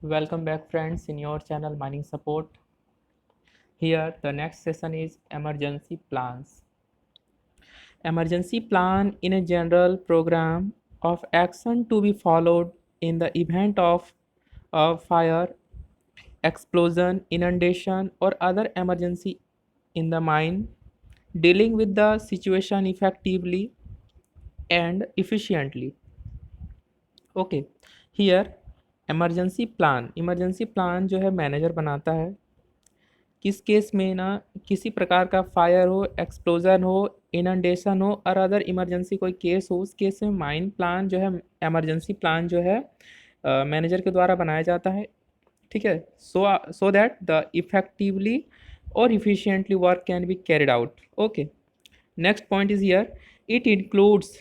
Welcome back friends in your channel Mining Support. Here the next session is emergency plans. Emergency plan in a general program of action to be followed in the event of a fire, explosion, inundation or other emergency in the mine, dealing with the situation effectively and efficiently. Okay, here emergency plan जो है manager बनाता है किस case में ना किसी प्रकार का फायर हो, एक्सप्लोजन हो, इनंडेशन हो और अदर इमरजेंसी कोई केस हो, उस केस में माइन प्लान जो है, एमरजेंसी प्लान जो है मैनेजर के द्वारा बनाया जाता है। ठीक है, सो दैट द इफेक्टिवली और efficiently work can be carried out. Okay, next point is here, it includes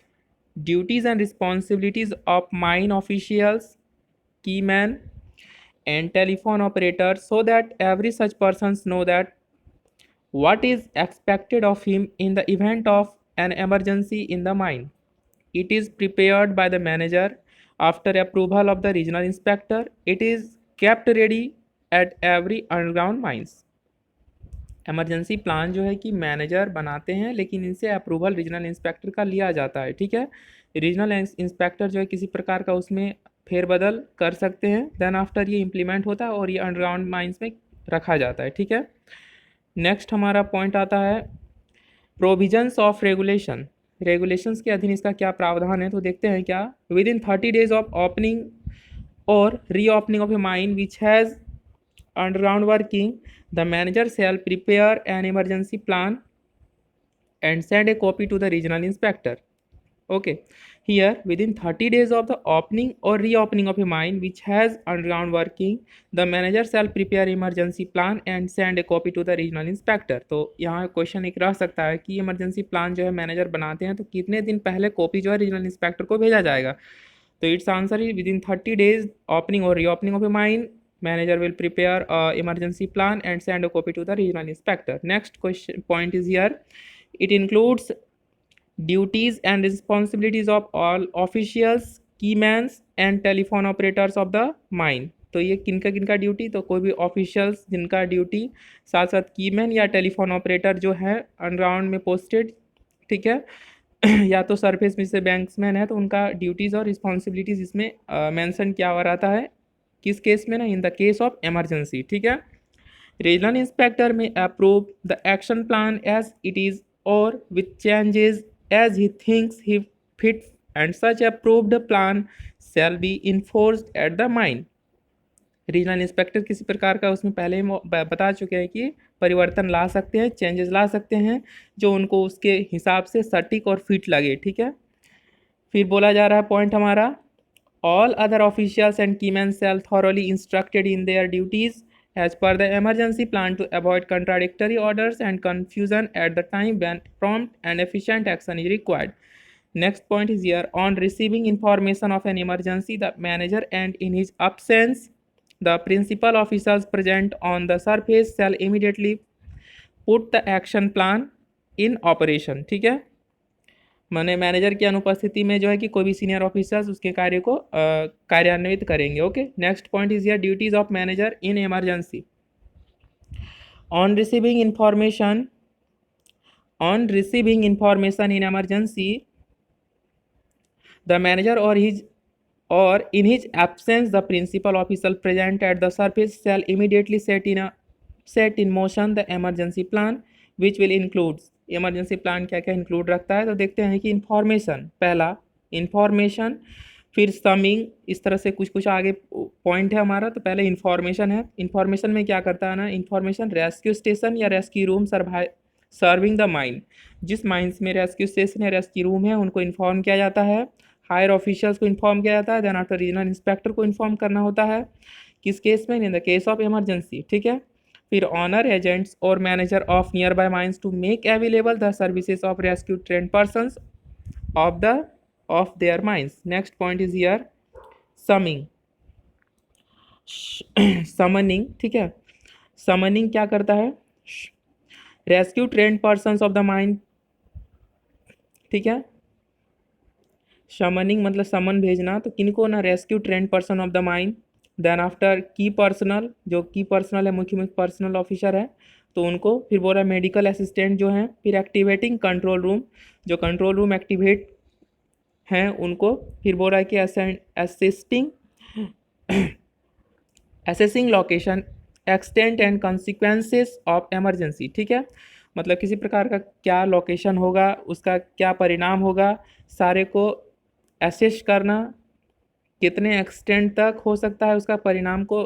duties and responsibilities of mine officials, keyman and telephone operators so that every such persons know that what is expected of him in the event of an emergency in the mine. It is prepared by the manager after approval of the regional inspector. It is kept ready at every underground mines. Emergency plan जो है कि manager बनाते हैं लेकिन इनसे approval regional inspector का लिया जाता है। ठीक है, रीजनल इंस्पेक्टर जो है किसी प्रकार का उसमें फेरबदल कर सकते हैं, देन आफ्टर ये इम्प्लीमेंट होता है और ये अंडरग्राउंड माइंस में रखा जाता है। ठीक है, नेक्स्ट हमारा पॉइंट आता है प्रोविजंस ऑफ रेगुलेशन। रेगुलेशंस के अधीन इसका क्या प्रावधान है, तो देखते हैं क्या। Within 30 days of opening और reopening of a mine which has underground working, the manager shall prepare an emergency plan and send a copy to the regional inspector. Okay, here within 30 days of the opening or reopening of a mine which has underground working, the manager shall prepare emergency plan and send a copy to the regional inspector. तो यहाँ question एक रह सकता है कि emergency plan जो है manager बनाते हैं तो कितने दिन पहले कॉपी जो है रीजनल इंस्पेक्टर को भेजा जाएगा। तो it's answer is within 30 days opening और reopening of a mine, manager will prepare a emergency plan and send a copy to the regional inspector. Next question point is here, it includes duties and responsibilities of all officials, keymans and telephone operators of the mine. तो ये किनका किनका duty, तो कोई भी officials जिनका duty, साथ साथ कीमैन या टेलीफोन ऑपरेटर जो है अंडरग्राउंड में पोस्टेड। ठीक है, या तो सरफेस में से बैंक्समैन है तो उनका ड्यूटीज़ और रिस्पॉन्सिबिलिटीज़ इसमें मेंशन किया हुआ रहता है। किस केस में ना, in the case of emergency. ठीक है, regional inspector may approve the action plan as it is or with changes as he thinks he fits, and such approved plan shall be enforced at the mine. Regional inspector किसी प्रकार का उसमें पहले ही बता चुके हैं कि परिवर्तन ला सकते हैं, चेंजेस ला सकते हैं जो उनको उसके हिसाब से सटीक और फिट लगे। ठीक है, फिर बोला जा रहा है पॉइंट हमारा, all other officials and keymen shall thoroughly instructed in their duties as per the emergency plan to avoid contradictory orders and confusion at the time when prompt and efficient action is required. Next point is here, on receiving information of an emergency, the manager and in his absence, the principal officers present on the surface shall immediately put the action plan in operation. ठीक है, माने manager की अनुपस्थिति में जो है कि कोई भी सीनियर ऑफिसर्स उसके कार्य को कार्यान्वित करेंगे। Okay, next point is here, duties of manager in emergency. On receiving information in emergency, the manager or in his absence the principal officer present at the surface shall immediately set in motion the emergency plan which will includes. Emergency plan क्या क्या include रखता है, तो देखते हैं कि information, पहला information, फिर समिंग, इस तरह से कुछ कुछ आगे पॉइंट है हमारा। तो पहले इन्फॉर्मेशन है, इन्फॉर्मेशन में क्या करता है ना, इन्फॉर्मेशन रेस्क्यू स्टेशन या rescue room serving the mine, जिस माइंस में रेस्क्यू स्टेशन या रेस्क्यू रूम है उनको इन्फॉर्म किया जाता है, हायर ऑफिशियल्स को इन्फॉर्म किया जाता है, देन आफ्टर रीजनल इंस्पेक्टर को इन्फॉर्म करना होता है। किस केस में, in the case of emergency. ठीक है, फिर ऑनर एजेंट्स और manager of nearby mines to make available the services of rescue trained persons of their mines. Next point is here, summing, summoning. ठीक है, summoning क्या करता है, rescue trained persons of the mine. ठीक है, summoning मतलब summon भेजना, तो किनको ना, rescue trained person of the mine then after key personnel, जो की पर्सनल है, मुख्य पर्सनल ऑफिसर है, तो उनको। फिर बोल रहा है मेडिकल असिस्टेंट जो हैं। फिर एक्टिवेटिंग कंट्रोल रूम, जो कंट्रोल रूम एक्टिवेट हैं उनको। फिर बोल रहा है कि assisting assessing location extent and consequences of emergency, ठीक है। मतलब किसी प्रकार का क्या लोकेशन होगा, उसका क्या परिणाम होगा, सारे को एसेस करना, कितने एक्सटेंट तक हो सकता है उसका परिणाम को,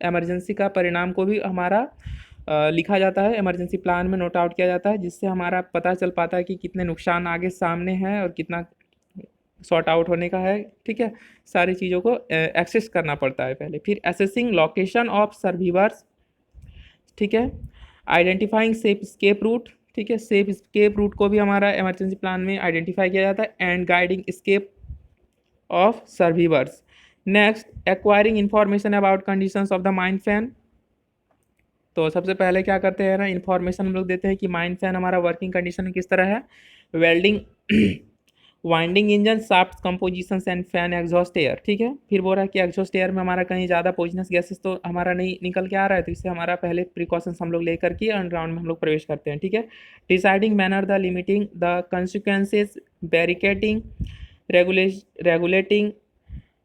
इमरजेंसी का परिणाम को भी हमारा लिखा जाता है, इमरजेंसी प्लान में नोट आउट किया जाता है, जिससे हमारा पता चल पाता है कि कितने नुकसान आगे सामने हैं और कितना सॉर्ट आउट होने का है, ठीक है। सारी चीज़ों को एक्सेस करना पड़ता है पहले। फिर एसेसिंग लोकेशन ऑफ सर्विवर्स, ठीक है। आइडेंटिफाइंग सेफ स्केप रूट, ठीक है। सेफ स्केप रूट को भी हमारा इमरजेंसी प्लान में आइडेंटिफाई किया जाता है। And guiding escape of survivors. Next acquiring information about conditions of the mine fan. तो सबसे पहले क्या करते हैं ना, इन्फॉर्मेशन हम लोग देते हैं कि माइन फैन हमारा वर्किंग कंडीशन किस तरह है। Welding winding engine, shaft compositions and fan exhaust air, ठीक है। फिर बोल रहा है कि एग्जॉस्ट एयर में हमारा कहीं ज़्यादा पॉइजनस गैसेस तो हमारा नहीं निकल के आ रहा है, तो इससे हमारा पहले प्रिकॉशंस हम लोग लेकर के अंडरग्राउंड में हम लोग प्रवेश करते हैं, ठीक है। Deciding manner the limiting the consequences, barricading, regulating,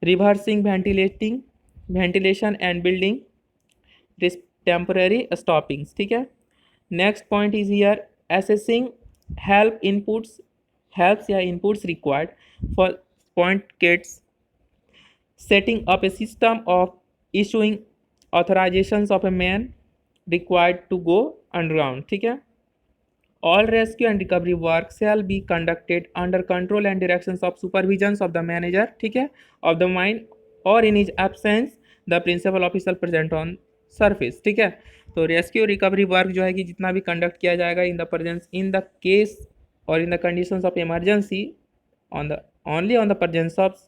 reversing, ventilation and building temporary stoppings, ठीक है। Next point is here assessing help inputs, helps या inputs required for point kits, setting up a system of issuing authorizations of a man required to go underground, ठीक है। All rescue and recovery work shall be conducted under control and directions of supervisions of the manager, ठीक है, of the mine, or in his absence the principal officer present on surface, ठीक है। तो rescue recovery work जो है कि जितना भी कंडक्ट किया जाएगा in the presence, in the case or in the conditions of emergency, on the only on the presence of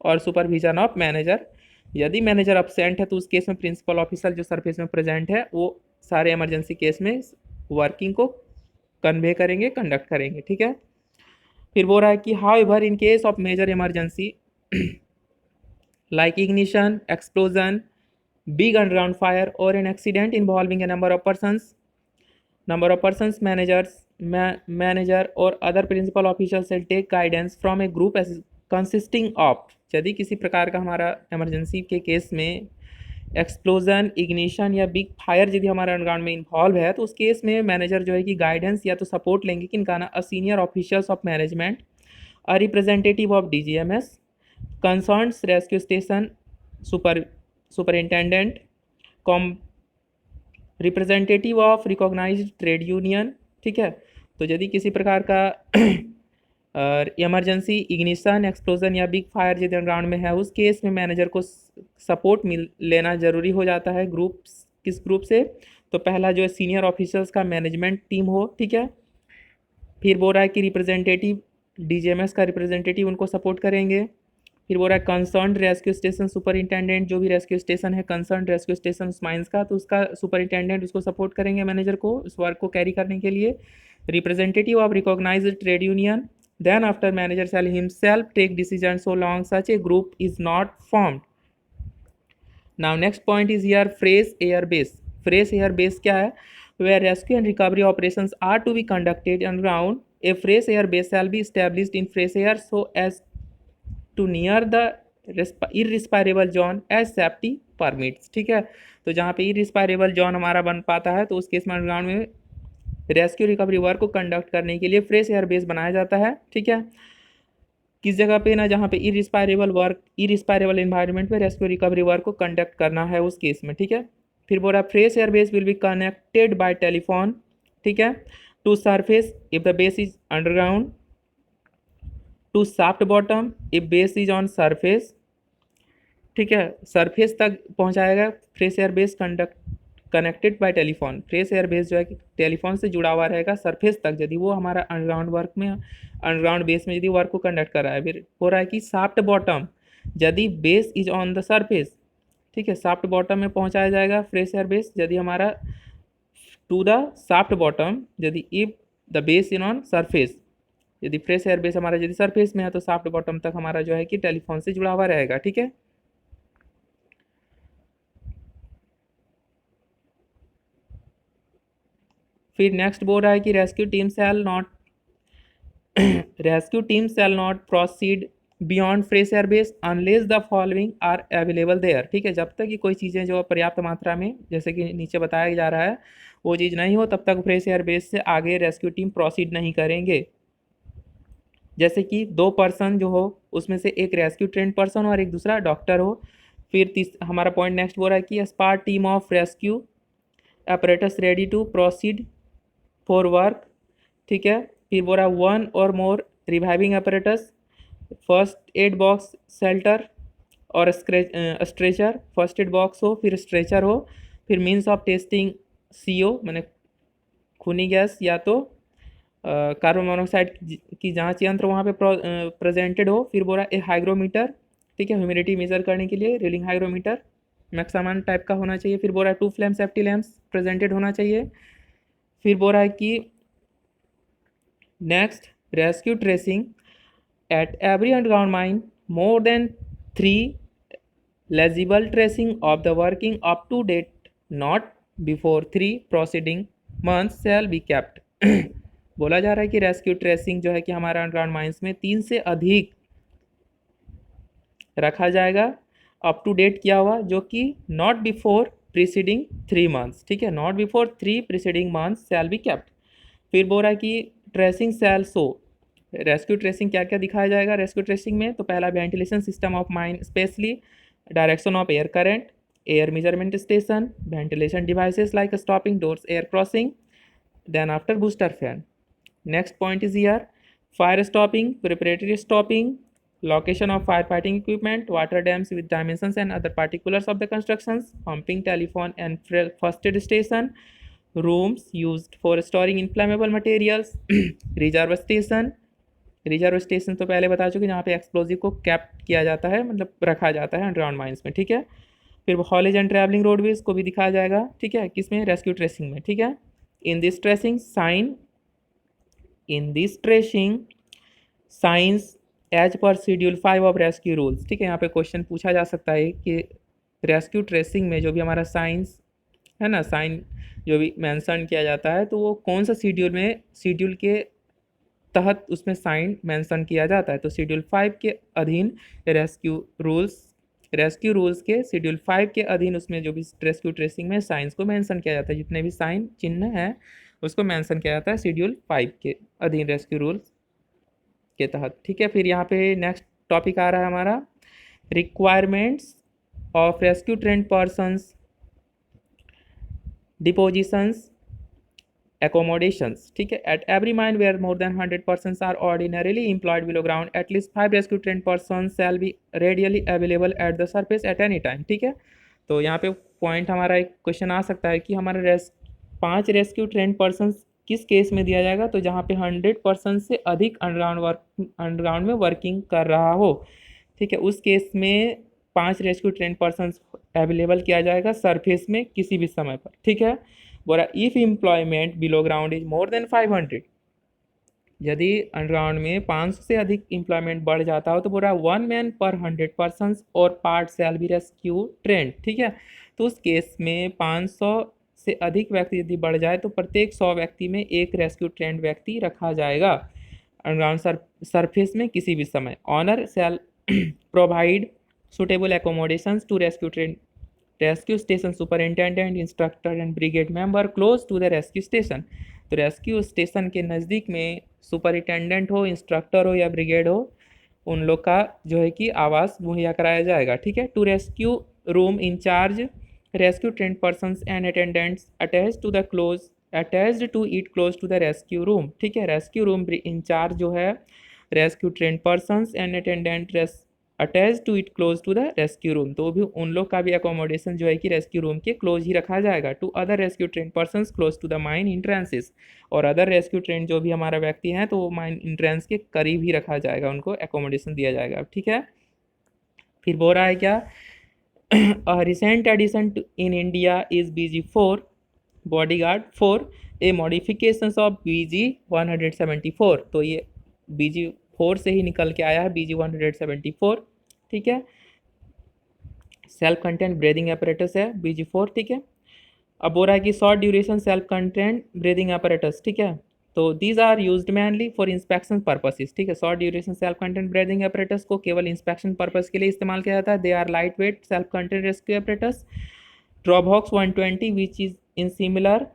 or supervision of manager. यदि मैनेजर अपसेंट है तो उस केस में प्रिंसिपल ऑफिसर जो सरफेस में प्रेजेंट है वो सारे इमरजेंसी केस में वर्किंग को कन्वे करेंगे, कंडक्ट करेंगे, ठीक है। फिर बोल रहा है कि however in case of major emergency like ignition, explosion, big underground fire और an accident involving a number of persons manager और अदर प्रिंसिपल ऑफिसर से take guidance from a group consisting of. यदि किसी प्रकार का हमारा emergency के case में एक्सप्लोजन, इग्निशन या बिग फायर यदि हमारे अंडरग्राउंड में इन्वॉल्व है, तो उस केस में मैनेजर जो है कि गाइडेंस या तो सपोर्ट लेंगे किनका ना, a senior officials of management, a representative of DGMS, concerns rescue station superintendent, कॉम representative of recognised trade union, ठीक है। तो यदि किसी प्रकार का इमरजेंसी, इग्निशन, एक्सप्लोजन या बिग फायर यदि अंडरग्राउंड में है, उस केस में मैनेजर को सपोर्ट लेना जरूरी हो जाता है। किस ग्रुप से, तो पहला जो है सीनियर ऑफिसर्स का मैनेजमेंट टीम हो, ठीक है। फिर बोल रहा है कि रिप्रेजेंटेटिव, DGMS का रिप्रेजेंटेटिव उनको सपोर्ट करेंगे। फिर बोल रहा है कंसर्न रेस्क्यू स्टेशन सुपरिंटेंडेंट, जो भी रेस्क्यू स्टेशन है, कंसर्न रेस्क्यू स्टेशन उस माइंस का, तो उसका सुपरिंटेंडेंट उसको सपोर्ट करेंगे मैनेजर को उस वर्क को कैरी करने के लिए। Representative of recognised trade union, then after manager shall himself take decision so long such a group is not formed. Now next point is here fresh air base. Fresh air base क्या है, where rescue and recovery operations are to be conducted underground, a fresh air base shall be established in fresh air so as to near the irrespirable zone as safety permits, ठीक है। तो जहाँ पे irrespirable zone हमारा बन पाता है, तो उस केस में अंडरग्राउंड में रेस्क्यू रिकवरी वर्क को कंडक्ट करने के लिए फ्रेश एयर बेस बनाया जाता है, ठीक है। किस जगह पे ना, जहाँ पे इरिस्पायरेबल इन्वायरमेंट में रेस्क्यू रिकवरी वर्क को कंडक्ट करना है उस केस में, ठीक है। फिर बोल रहा है fresh air base will be connected by telephone, ठीक है, to surface if the base is underground, to shaft bottom if base is on surface, ठीक है। सरफेस तक पहुँचाएगा fresh air base connected by telephone. Fresh air base जो है कि telephone से जुड़ा हुआ रहेगा सरफेस तक, यदि वो हमारा अंडरग्राउंड वर्क में, अंडरग्राउंड बेस में यदि वर्क को कंडक्ट कर रहा है। फिर हो रहा है कि शाफ्ट बॉटम, यदि base is on the surface, ठीक है, शाफ्ट बॉटम में पहुंचाया जाएगा फ्रेश एयर बेस यदि हमारा टू द शाफ्ट बॉटम, यदि if the base in on surface, यदि फ्रेश एयर बेस हमारा यदि सरफेस में है तो शाफ्ट बॉटम तक हमारा जो है कि टेलीफोन से जुड़ा हुआ रहेगा, ठीक है। फिर नेक्स्ट बोल रहा है कि rescue team shall not proceed beyond fresh air base unless the following are available there. ठीक है, जब तक कि कोई चीज़ें जो पर्याप्त मात्रा में, जैसे कि नीचे बताया जा रहा है, वो चीज़ नहीं हो, तब तक फ्रेश एयर बेस से आगे रेस्क्यू टीम प्रोसीड नहीं करेंगे। जैसे कि 2 पर्सन जो हो, उसमें से एक रेस्क्यू ट्रेंड पर्सन और एक दूसरा डॉक्टर हो। फिर हमारा पॉइंट नेक्स्ट बोल रहा है कि spare team of rescue apparatus ready to proceed for work. ठीक है, फिर बोल रहा है 1 or more reviving apparatus, first aid box, shelter और स्ट्रेचर, फर्स्ट एड बॉक्स हो, फिर स्ट्रेचर हो, फिर मीन्स ऑफ टेस्टिंग CO मैंने खूनी गैस या तो कार्बन मोनोऑक्साइड की जांच यंत्र वहाँ पे प्रेजेंटेड हो। फिर बोला ए हाइग्रोमीटर, ठीक है, ह्यूमिडिटी मेजर करने के लिए रीलिंग हाइग्रोमीटर मैक्सामान टाइप का होना चाहिए। फिर बोल रहा है 2 फ्लेम सेफ्टी लैम्प्स प्रेजेंटेड होना चाहिए। फिर बोल रहा है कि next rescue tracing at every underground mine more than 3 legible tracing of the working up to date not before 3 proceeding months shall be kept। बोला जा रहा है कि रेस्क्यू ट्रेसिंग जो है कि हमारा अंडरग्राउंड माइंस में 3 से अधिक रखा जाएगा, अप टू डेट किया हुआ, जो कि नॉट बिफोर प्रीसीडिंग 3 मंथ्स। ठीक है, not before 3 preceding months shall be kept. फिर बोल रहा है कि tracing shall show, rescue tracing क्या क्या दिखाया जाएगा रेस्क्यू ट्रेसिंग में। तो पहला ventilation system of mine, specially direction of air current, air measurement station, ventilation devices like stopping doors, air crossing, then after booster fan. Next point is here fire stopping, preparatory stopping, location of firefighting equipment, water dams with dimensions and other particulars of the constructions, pumping, telephone and first aid station, rooms used for storing inflammable materials, reserve station। Reserve station तो पहले बता चुके, जहाँ पे explosive को kept किया जाता है, मतलब रखा जाता है अंडरग्राउंड माइंस में। ठीक है, फिर हॉलेज एंड ट्रैवलिंग रोडवेज को भी दिखाया जाएगा। ठीक है, किसमें, रेस्क्यू ट्रेसिंग में। ठीक है, in this tracing science as per schedule 5 of rescue rules. ठीक है, यहाँ पे क्वेश्चन पूछा जा सकता है कि रेस्क्यू ट्रेसिंग में जो भी हमारा साइंस है ना, साइन जो भी मेंशन किया जाता है, तो वो कौन सा शेड्यूल के तहत उसमें साइन मेंशन किया जाता है। तो शेड्यूल 5 के अधीन रेस्क्यू रूल्स के शेड्यूल 5 के अधीन उसमें जो भी रेस्क्यू ट्रेसिंग में साइंस को मेंशन किया जाता है, जितने भी साइन चिन्ह है उसको मेंशन किया जाता है शेड्यूल 5 के अधीन रेस्क्यू रूल्स के तहत। ठीक है, फिर यहाँ पे नेक्स्ट टॉपिक आ रहा है हमारा requirements of rescue trained persons, depositions, accommodations। ठीक है, at every mine where more than 100 persons are ordinarily employed below ground, at least 5 rescue trained persons shall be readily available at the surface at any time। ठीक है, तो यहाँ पे point हमारा एक question आ सकता है कि हमारा 5 रेस्क्यू ट्रेंड पर्सनस किस केस में दिया जाएगा। तो जहाँ पे 100 पर्सन से अधिक अंडरग्राउंड में वर्किंग कर रहा हो। ठीक है, उस केस में 5 रेस्क्यू ट्रेंड पर्सन अवेलेबल किया जाएगा सरफेस में किसी भी समय पर। ठीक है, बोला if employment below ground is more than 500, यदि अंडरग्राउंड में 500 से अधिक एम्प्लॉयमेंट बढ़ जाता हो तो बोला 1 मैन पर 100 पर्सन और part shall be rescue trend. ठीक है, तो उस केस में 500 से अधिक व्यक्ति यदि बढ़ जाए तो प्रत्येक 100 व्यक्ति में एक रेस्क्यू ट्रेंड व्यक्ति रखा जाएगा अंडरग्राउंड सरफेस में किसी भी समय। Owner shall provide suitable accommodations to rescue station superintendent, instructor and brigade member close to the rescue station. तो रेस्क्यू स्टेशन के नज़दीक में सुपरिंटेंडेंट हो, इंस्ट्रक्टर हो या ब्रिगेड हो, उन लोग का जो है कि आवास मुहैया कराया जाएगा। ठीक है, to rescue room incharge rescue trained persons and attendants attached to it close to the rescue room. ठीक है, रेस्क्यू रूम इंचार्ज जो है rescue trained persons and attendant attach to it close to the rescue room, तो भी उन लोग का भी अकोमोडेशन जो है कि रेस्क्यू रूम के क्लोज ही रखा जाएगा। To other rescue trained persons close to the mine entrances, और अदर रेस्क्यू ट्रेन जो भी हमारा व्यक्ति हैं तो वो माइन इंट्रेंस के करीब ही रखा जाएगा, उनको अकोमोडेशन दिया जाएगा। ठीक है, फिर बोल रहा है क्या recent addition in India is BG4 bodyguard 4 a modifications of BG174। तो ये BG4 से ही निकल के आया है BG174। ठीक है, सेल्फ कंटेंट ब्रीदिंग एपरेटस है BG4। ठीक है, अब हो रहा है कि short duration self content breathing apparatus, ठीक है। तो these are used mainly for inspection purposes, ठीक है। Short duration self content breathing apparatus को केवल इंस्पेक्शन पर्पस के लिए इस्तेमाल किया जाता है। They are light weight self content rescue apparatus ड्रॉपहॉक्स 120 which is in similar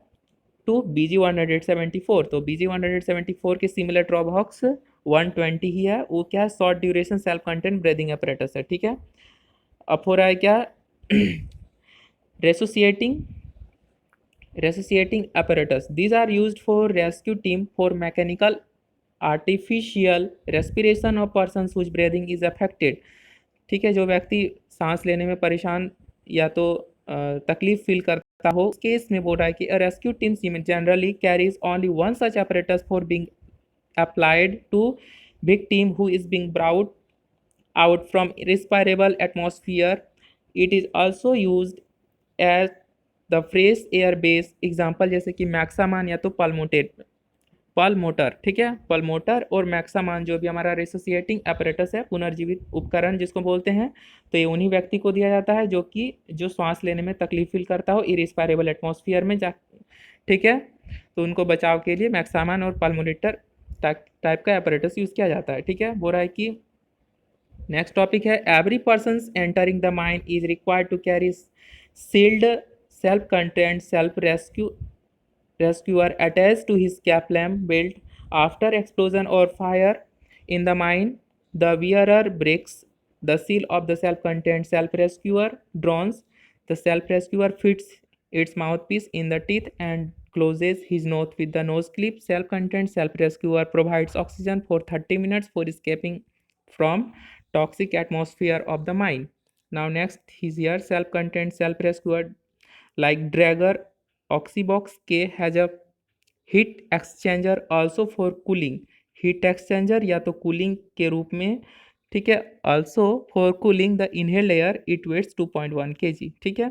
to BG 174। तो BG 174 के सिमिलर ड्रॉपहॉक्स 120 ही है, वो क्या है, short duration self content breathing apparatus है, ठीक है। अब हो रहा है क्या, resuscitating apparatus, these are used for rescue team for mechanical artificial respiration of persons whose breathing is affected, ठीक है। जो व्यक्ति सांस लेने में परेशान या तो तकलीफ फील करता हो, उस केस में बोल रहा है कि rescue team generally carries only one such apparatus for being applied to victim who is being brought out from respirable atmosphere. It is also used as the fresh air base example, जैसे कि मैक्सामान या तो पल्मोटर, ठीक है। पल्मोटर और मैक्सामान जो भी हमारा रेसोसिएटिंग apparatus है, पुनर्जीवित उपकरण जिसको बोलते हैं, तो ये उन्हीं व्यक्ति को दिया जाता है जो सांस लेने में तकलीफ फील करता हो इरेस्पायरेबल एटमॉस्फेयर में जा, ठीक है। तो उनको बचाव के लिए मैक्सामान और पल्मोनेटर टाइप का apparatus यूज़ किया जाता है, ठीक है। बोल रहा है कि नेक्स्ट टॉपिक है every person entering the mine is required to carry sealed self-contained self-rescuer attached to his cap lamp belt. After explosion or fire in the mine, the wearer breaks the seal of the self-contained self-rescuer drones. The self-rescuer fits its mouthpiece in the teeth and closes his nose with the nose clip. Self-contained self-rescuer provides oxygen for 30 minutes for escaping from toxic atmosphere of the mine. Now next is here self-contained self-rescuer like Draeger Oxybox K has a heat exchanger also for cooling. Heat exchanger या तो cooling के रूप में, ठीक है। Also for cooling the inhaled air it weighs 2.1 kg, ठीक है।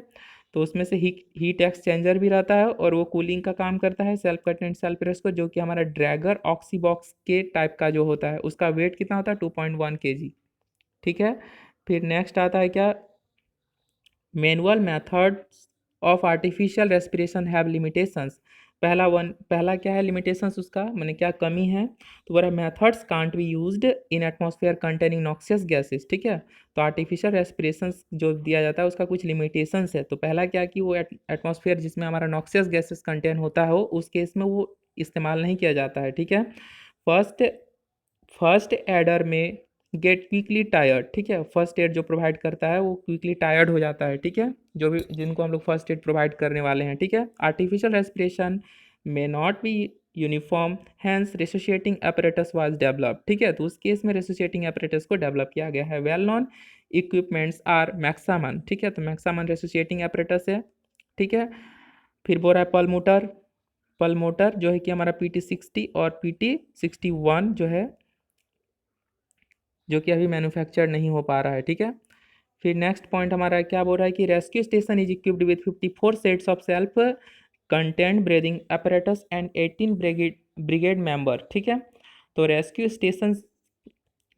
तो उसमें से हीट एक्सचेंजर भी रहता है और वो कूलिंग का काम करता है सेल्फ कंटेंट सेल्फ रेस्क्यू, जो कि हमारा ड्रैगर ऑक्सीबॉक्स के टाइप का जो होता है, उसका वेट कितना होता है 2.1 kg, ठीक है। फिर नेक्स्ट आता है क्या, manual methods of artificial respiration have limitations. पहला क्या है लिमिटेशंस, उसका मैंने क्या कमी है, तो बोला methods can't be used in atmosphere containing noxious gases, ठीक है। तो आर्टिफिशियल रेस्पिरेशन जो दिया जाता है उसका कुछ लिमिटेशंस है। तो पहला क्या कि वो एटमॉस्फेयर जिसमें हमारा नॉक्सियस गैसेस कंटेन होता हो, उस केस में वो इस्तेमाल नहीं किया जाता है, ठीक है। फर्स्ट एडर में गेट क्विकली टायर्ड, ठीक है। फर्स्ट एड जो प्रोवाइड करता है वो क्विकली टायर्ड हो जाता है, ठीक है, जो भी जिनको हम लोग फर्स्ट एड प्रोवाइड करने वाले हैं, ठीक है। Artificial respiration may not be uniform, hence resuscitating apparatus was developed, ठीक है। तो उस केस में रेसोसिएटिंग apparatus को डेवलप किया गया है। वेल नॉन इक्विपमेंट्स आर मैक्सामन, ठीक है। तो मैक्सामन रेसोसिएटिंग apparatus है, ठीक है। फिर बोल रहा है पल्मोटर जो है कि हमारा PT60 और PT61 जो है, जो कि अभी मैन्युफैक्चर नहीं हो पा रहा है, ठीक है। फिर नेक्स्ट पॉइंट हमारा क्या बोल रहा है कि rescue station is equipped with 54 sets of self content breathing apparatus and 18 brigade member, ठीक है। तो रेस्क्यू स्टेशन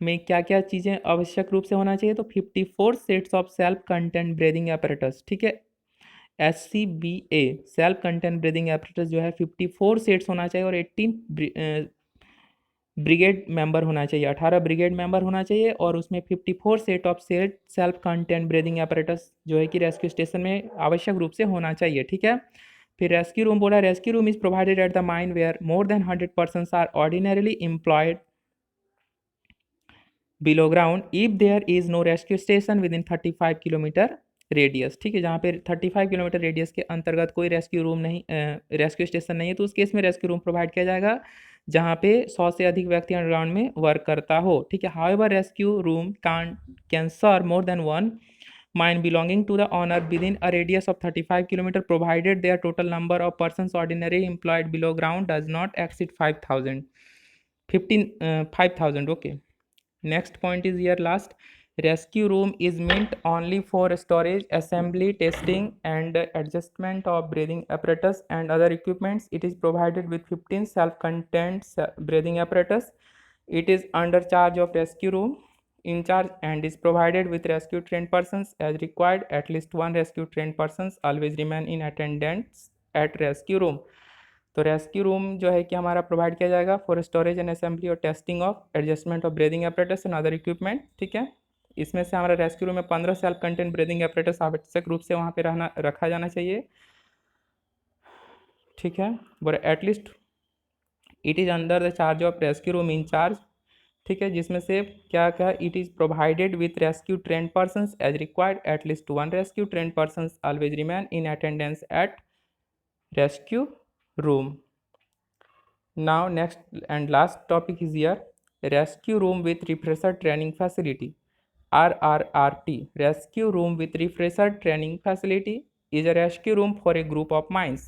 में क्या क्या चीज़ें आवश्यक रूप से होना चाहिए, तो 54 sets of self content breathing apparatus, ठीक है। SCBA self content breathing apparatus जो है 54 सेट्स होना चाहिए और 18 ब्रिगेड मेंबर होना चाहिए, 18 ब्रिगेड मेंबर होना चाहिए, और उसमें 54 set of self content breathing apparatus जो है कि रेस्क्यू स्टेशन में आवश्यक रूप से होना चाहिए, ठीक है। फिर रेस्क्यू रूम बोला, rescue room is provided at the mine where more than 100 persons are ordinarily employed below ground if there is no rescue station within 35 kilometre radius, ठीक है। जहाँ पे 35 किलोमीटर रेडियस के अंतर्गत कोई रेस्क्यू रूम नहीं, rescue station नहीं है, तो उस केस में रेस्क्यू रूम प्रोवाइड किया जाएगा जहाँ पे 100 से अधिक व्यक्ति अंडरग्राउंड में वर्क करता हो, ठीक है। However rescue room can serve more than one mine belonging to the owner within a radius of 35 km provided their total number of persons ordinarily employed below ground does not exceed 5,000. Okay, next point is here last. Rescue room is meant only for storage, assembly, testing and adjustment of breathing apparatus and other equipments. It is provided with 15 self-contained breathing apparatus. It is under charge of rescue room. in charge and is provided with rescue trained persons as required. At least one rescue trained persons always remain in attendance at rescue room. तो rescue room जो है कि हमारा provide किया जाएगा for storage and assembly और testing of adjustment of breathing apparatus and other equipment. ठीक है, इसमें से हमारा रेस्क्यू रूम में 15 सेल्फ कंटेंट ब्रीदिंग एपरेटस आवश्यक रूप से वहाँ पे रखा जाना चाहिए। ठीक है, बोले at least it is under the charge of rescue room incharge. ठीक है, जिसमें से क्या क्या, it is provided with rescue trained persons as required. At least one rescue trained persons always remain in attendance at rescue room. Now next and last topic is here, rescue room with refresher training facility, RRRT. Rescue room with refresher training facility is a rescue room for a group of mines.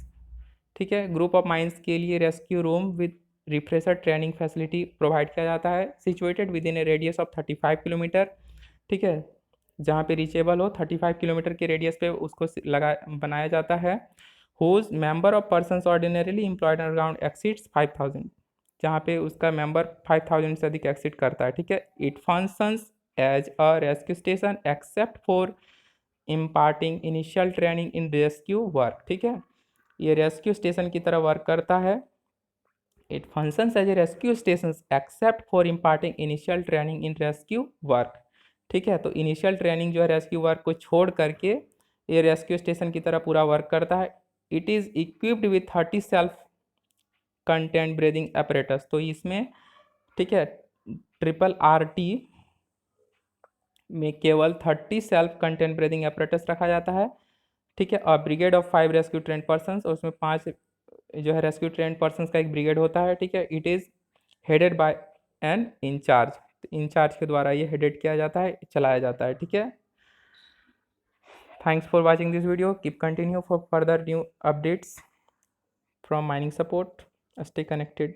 ठीक है, group of mines के लिए rescue room with refresher training facility provide किया जाता है, situated with in A radius of 35 kilometre. ठीक है, जहाँ पे रीचेबल हो 35 किलोमीटर के रेडियस पे उसको बनाया जाता है। whose member of persons ordinarily employed around exceeds 5000, जहाँ पे उसका मेंबर 5000 से अधिक एक्सिड करता है। ठीक है, it functions as a rescue station except for imparting initial training in rescue work. ठीक है, ये रेस्क्यू स्टेशन की तरह वर्क करता है। It functions as a rescue station except for imparting initial training in rescue work. ठीक है, तो इनिशियल ट्रेनिंग जो है रेस्क्यू वर्क को छोड़ करके ये रेस्क्यू स्टेशन की तरह पूरा वर्क करता है। It is equipped with 30 self content breathing apparatus. तो इसमें ठीक है RRRT में केवल 30 सेल्फ कंटेंट ब्रीदिंग एपरेटस रखा जाता है। ठीक है, और brigade of 5 rescue trained persons, और उसमें 5 जो है रेस्क्यू ट्रेंड पर्सनस का एक ब्रिगेड होता है। ठीक है, it is headed by an incharge, incharge के द्वारा ये हेडेड किया जाता है, चलाया जाता है। ठीक है, thanks for watching this video. Keep continue for further new updates from mining support. Stay connected.